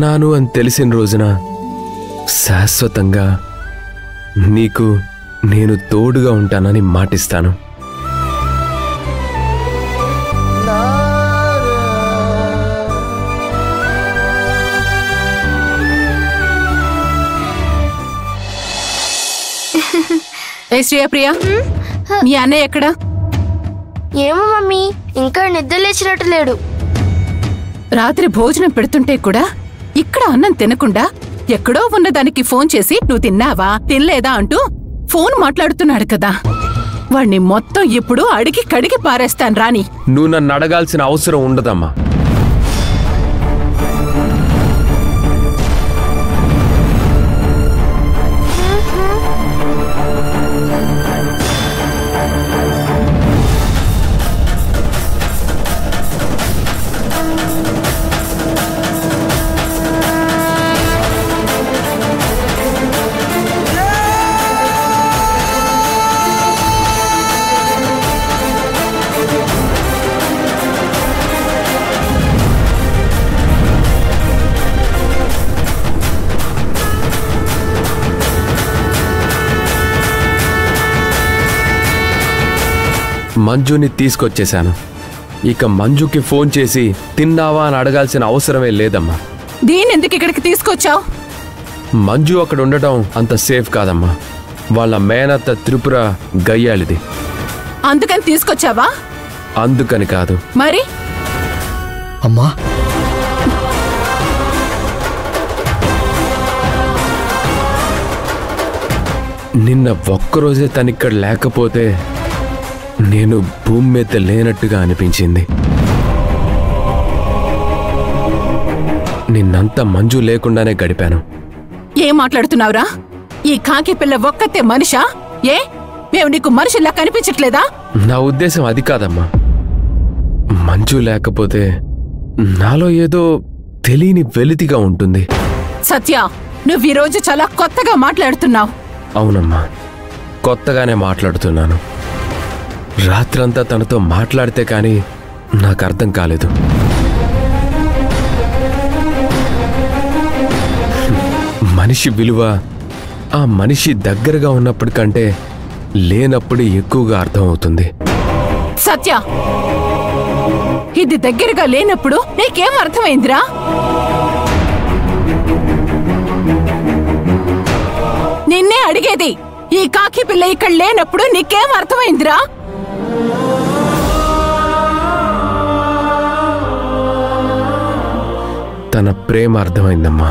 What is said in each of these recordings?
కన్నాను అని తెలిసిన రోజున శాశ్వతంగా నీకు నేను తోడుగా ఉంటానని మాటిస్తాను. శ్రీయప్రియ, మీ అన్నయ్య ఎక్కడా? ఏమో మమ్మీ, ఇంకా నిద్ర లేచినట్టు లేడు. రాత్రి భోజనం పెడుతుంటే కూడా ఇక్కడ అన్నం తినకుండా ఎక్కడో ఉన్నదానికి ఫోన్ చేసి నువ్వు తిన్నావా తినలేదా అంటూ ఫోన్ మాట్లాడుతున్నాడు కదా. వాణ్ణి మొత్తం ఇప్పుడు అడిగి కడిగి పారేస్తాను రాని. నువ్వు నన్ను అడగాల్సిన అవసరం ఉండదమ్మా. మంజుని తీసుకొచ్చేశాను. ఇక మంజుకి ఫోన్ చేసి తిన్నావా అని అడగాల్సిన అవసరమే లేదమ్మా. దీనెందుకు ఇక్కడికి తీసుకొచ్చావు? మంజు అక్కడ ఉండటం అంత సేఫ్ కాదమ్మా. వాళ్ళ మేనత్త త్రిపుర గయ్యాలిది. అందుకని తీసుకొచ్చావా? అందుకని కాదు. మరి అమ్మా, నిన్న ఒక్కరోజే తనిక్కడ లేకపోతే నేను భూమి మీద లేనట్టుగా అనిపించింది. నిన్నంతా మంజు లేకుండానే గడిపాను. ఏం మాట్లాడుతున్నావురా? ఈ కాకి పిల్ల ఒక్కతే మనిషా? ఏ మేము నీకు మనుషుల్లా కనిపించట్లేదా? నా ఉద్దేశం అది కాదమ్మా. మంజు లేకపోతే నాలో ఏదో తెలియని వెలితిగా ఉంటుంది. సత్య, నువ్వు ఈరోజు చాలా కొత్తగా మాట్లాడుతున్నావు. అవునమ్మా, కొత్తగానే మాట్లాడుతున్నాను. రాత్రంతా తనతో మాట్లాడితే కానీ నాకు అర్థం కాలేదు. మనిషి విలువ ఆ మనిషి దగ్గరగా ఉన్నప్పటి కంటే లేనప్పుడు ఎక్కువగా అర్థం అవుతుంది. సత్య, ఇది దగ్గరగా లేనప్పుడు నీకేం అర్థమైందిరా? నిన్నే అడిగేది. ఈ కాకి పిల్ల ఇక్కడ లేనప్పుడు నీకేం అర్థమైందిరా? తన ప్రేమ అర్థమైందమ్మా.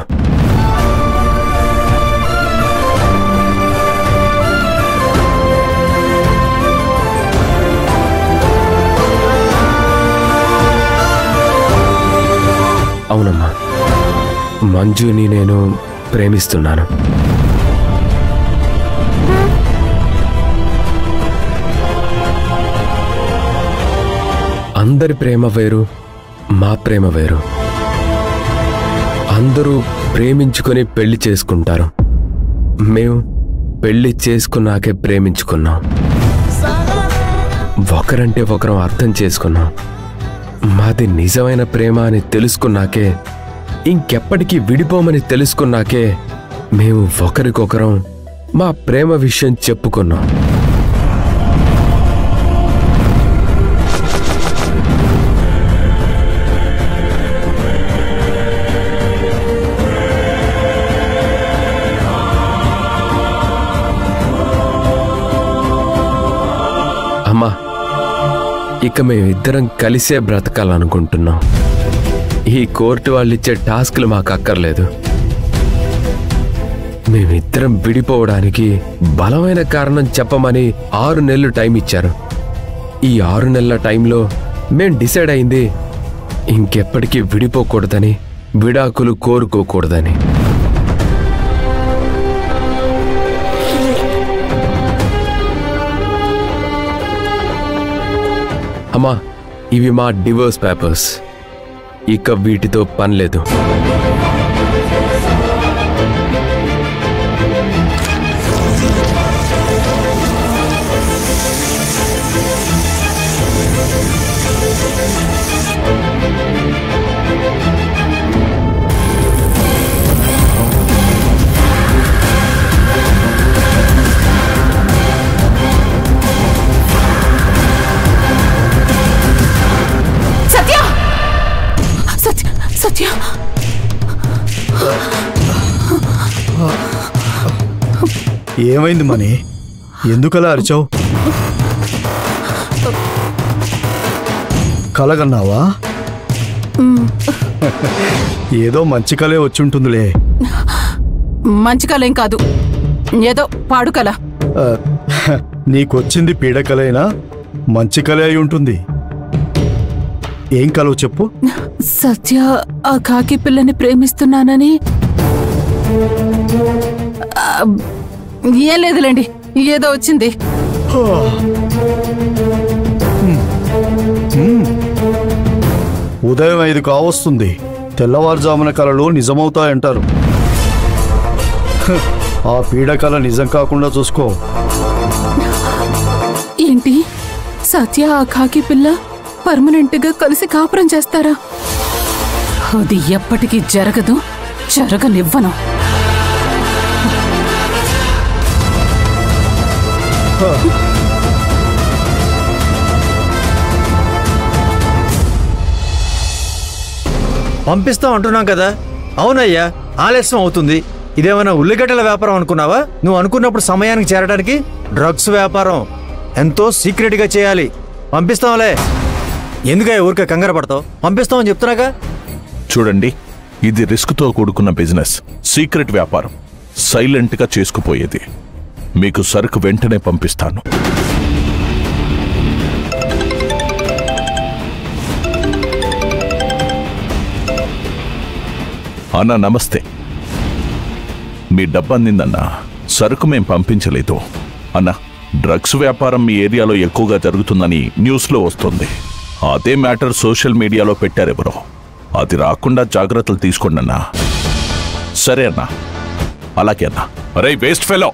అవునమ్మా, మంజుని నేను ప్రేమిస్తున్నాను. అందరి ప్రేమ వేరు, మా ప్రేమ వేరు. అందరూ ప్రేమించుకొని పెళ్లి చేసుకుంటారు. మేము పెళ్లి చేసుకున్నాకే ప్రేమించుకున్నాం. ఒకరంటే ఒకరం అర్థం చేసుకున్నాం. మాది నిజమైన ప్రేమ అని తెలుసుకున్నాకే, ఇంకెప్పటికీ విడిపోమని తెలుసుకున్నాకే మేము ఒకరికొకరం మా ప్రేమ విషయం చెప్పుకున్నాం. అమ్మా, ఇక మేమిద్దరం కలిసే బ్రతకాలనుకుంటున్నాం. ఈ కోర్టు వాళ్ళిచ్చే టాస్క్లు మాకు అక్కర్లేదు. మేమిద్దరం విడిపోవడానికి బలమైన కారణం చెప్పమని 6 నెలలు టైం ఇచ్చారు. ఈ 6 నెలల టైంలో మేం డిసైడ్ అయింది ఇంకెప్పటికీ విడిపోకూడదని, విడాకులు కోరుకోకూడదని. అమ్మా, ఇవి మా డివోర్స్ పేపర్స్. ఇక వీటితో పనిలేదు. ఏమైంది మణి? ఎందుకలా అరిచావు? కలగన్నావా? ఏదో మంచి కలే వచ్చుంటుందిలే. మంచి కలేం కాదు, ఏదో పాడు కల. నీకొచ్చింది పీడకలైనా మంచి కలే అయి ఉంటుంది. ఏం కలవు చెప్పు. సత్య ఆ కాకి పిల్లని ప్రేమిస్తున్నానని. ఏం లేదులేండి, ఏదో వచ్చింది. ఉదయం 5 కావస్తుంది. తెల్లవారుజామున కలలు నిజమవుతాయంటారు. ఆ పీడకల నిజం కాకుండా చూసుకో. ఏంటి, సత్య ఆ కాకి పిల్ల పర్మనెంట్ గా కలిసి కాపురం చేస్తారా? అది ఎప్పటికీ జరగదు, జరగనివ్వను. పంపిస్తాం అంటున్నాం కదా. అవునయ్యా, ఆలస్యం అవుతుంది. ఇదేమైనా ఉల్లిగడ్డల వ్యాపారం అనుకున్నావా? నువ్వు అనుకున్నప్పుడు సమయానికి చేరడానికి డ్రగ్స్ వ్యాపారం. ఎంతో సీక్రెట్గా చేయాలి. పంపిస్తాంలే. ఎందుకయ్యా ఊరికే కంగారు పడతావు? పంపిస్తామని చెప్తున్నాగా. చూడండి, ఇది రిస్క్తో కూడుకున్న బిజినెస్, సీక్రెట్ వ్యాపారం, సైలెంట్గా చేసుకుపోయేది. మీకు సరుకు వెంటనే పంపిస్తాను. అన్నా నమస్తే. మీ డబ్బు అందిందన్నా. సరుకు మేం పంపించలేదు అన్నా. డ్రగ్స్ వ్యాపారం మీ ఏరియాలో ఎక్కువగా జరుగుతుందని న్యూస్లో వస్తుంది. అదే మ్యాటర్ సోషల్ మీడియాలో పెట్టారెవరో. అది రాకుండా జాగ్రత్తలు తీసుకోండి అన్నా. సరే అన్నా. అలాగే అన్నా. అరే వేస్ట్ ఫెలో,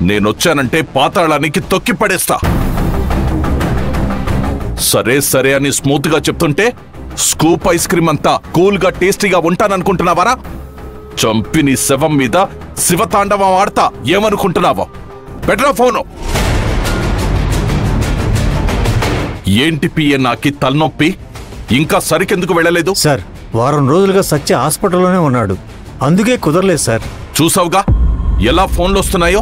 నేనొచ్చానంటే పాతాళానికి తొక్కి పడేస్తా. సరే సరే అని స్మూత్గా చెప్తుంటే స్కూప్ ఐస్ క్రీమ్ అంతా కూల్గా టేస్టీగా ఉంటాననుకుంటున్నావారా? చంపి నీ శవం మీద శివతాండవం ఆడతా ఏమనుకుంటున్నావో? బెటరా ఫోను. ఏంటి పిఏ నాకి తలనొప్పి? ఇంకా సరికెందుకు వెళ్ళలేదు? సార్, వారం రోజులుగా సత్య హాస్పిటల్లోనే ఉన్నాడు, అందుకే కుదరలేదు సార్. చూసావుగా ఎలా ఫోన్లు వస్తున్నాయో?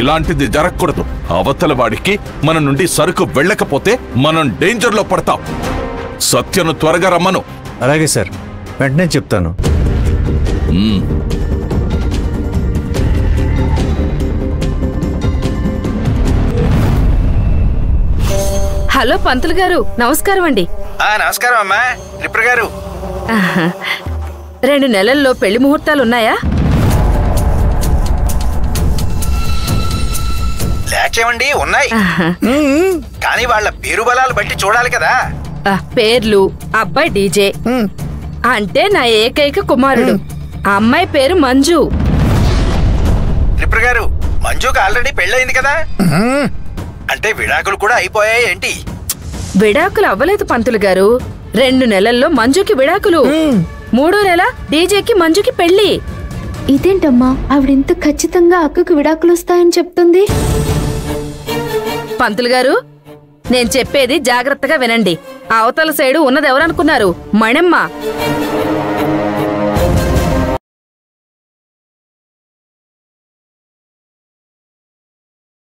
ఇలాంటిది జరగకూడదు. అవతల వాడికి మన నుండి సరుకు వెళ్ళకపోతే మనం డేంజర్లో పడతాం. సత్యను త్వరగా రమ్మను. అలాగే సార్, వెంటనే చెప్తాను. హలో పంతులు గారు, నమస్కారం అండి. నమస్కారం అమ్మా రిప్ర గారు. 2 నెలల్లో పెళ్లి ముహూర్తాలున్నాయా? లేచేవండి, ఉన్నాయి. కానీ వాళ్ళ పేరు బలాలు బట్టి చూడాలి కదా. పేర్లు అబ్బాయి డీజే అంటే నా ఏకైక కుమారుడు. అమ్మాయి పేరు మంజు. రిప్ర గారు, మంజుకి ఆల్రెడీ పెళ్ళయింది కదా. అంటే విడాకులు కూడా అయిపోయాయి ఏంటి? విడాకులు అవ్వలేదు పంతులు గారు. 2 నెలల్లో మంజుకి విడాకులు. 3వ నెల డీజేకి మంజుకి పెళ్లి. ఇదేంటమ్మా ఆవిడెంత ఖచ్చితంగా అక్కకు విడాకులు వస్తాయని చెప్తుంది? పంతులు గారు, నేను చెప్పేది జాగ్రత్తగా వినండి. అవతల సైడు ఉన్నదెవరనుకున్నారు? మణెమ్మ.